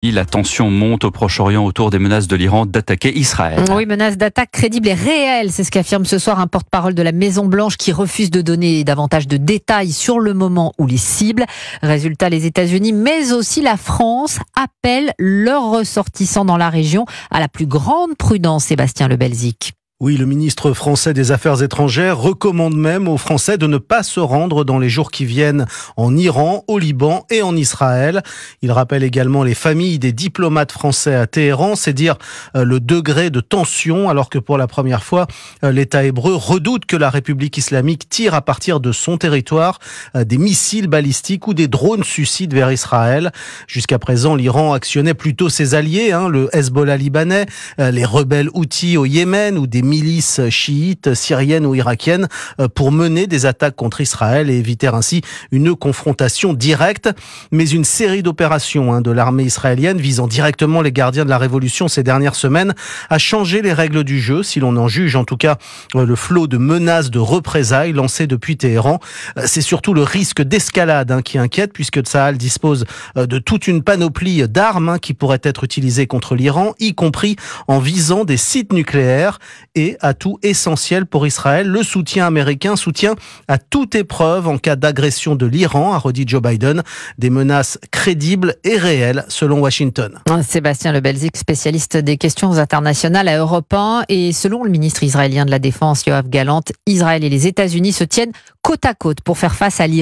La tension monte au Proche-Orient autour des menaces de l'Iran d'attaquer Israël. Oui, menace d'attaque crédible et réelle, c'est ce qu'affirme ce soir un porte-parole de la Maison-Blanche qui refuse de donner davantage de détails sur le moment ou les cibles. Résultat, les États-Unis, mais aussi la France, appellent leurs ressortissants dans la région à la plus grande prudence, Sébastien Lebelzik. Oui, le ministre français des Affaires étrangères recommande même aux Français de ne pas se rendre dans les jours qui viennent en Iran, au Liban et en Israël. Il rappelle également les familles des diplomates français à Téhéran, c'est dire le degré de tension, alors que pour la première fois, l'État hébreu redoute que la République islamique tire à partir de son territoire des missiles balistiques ou des drones suicides vers Israël. Jusqu'à présent, l'Iran actionnait plutôt ses alliés, le Hezbollah libanais, les rebelles houthis au Yémen ou des milices chiites, syriennes ou irakiennes pour mener des attaques contre Israël et éviter ainsi une confrontation directe. Mais une série d'opérations de l'armée israélienne visant directement les gardiens de la révolution ces dernières semaines a changé les règles du jeu, si l'on en juge en tout cas le flot de menaces de représailles lancées depuis Téhéran. C'est surtout le risque d'escalade qui inquiète, puisque Tsahal dispose de toute une panoplie d'armes qui pourraient être utilisées contre l'Iran, y compris en visant des sites nucléaires. Et atout essentiel pour Israël, le soutien américain, soutien à toute épreuve en cas d'agression de l'Iran, a redit Joe Biden. Des menaces crédibles et réelles selon Washington. Sébastien Lebelzik, spécialiste des questions internationales à Europe 1. Et selon le ministre israélien de la Défense, Yoav Gallant, Israël et les États-Unis se tiennent côte à côte pour faire face à l'Iran.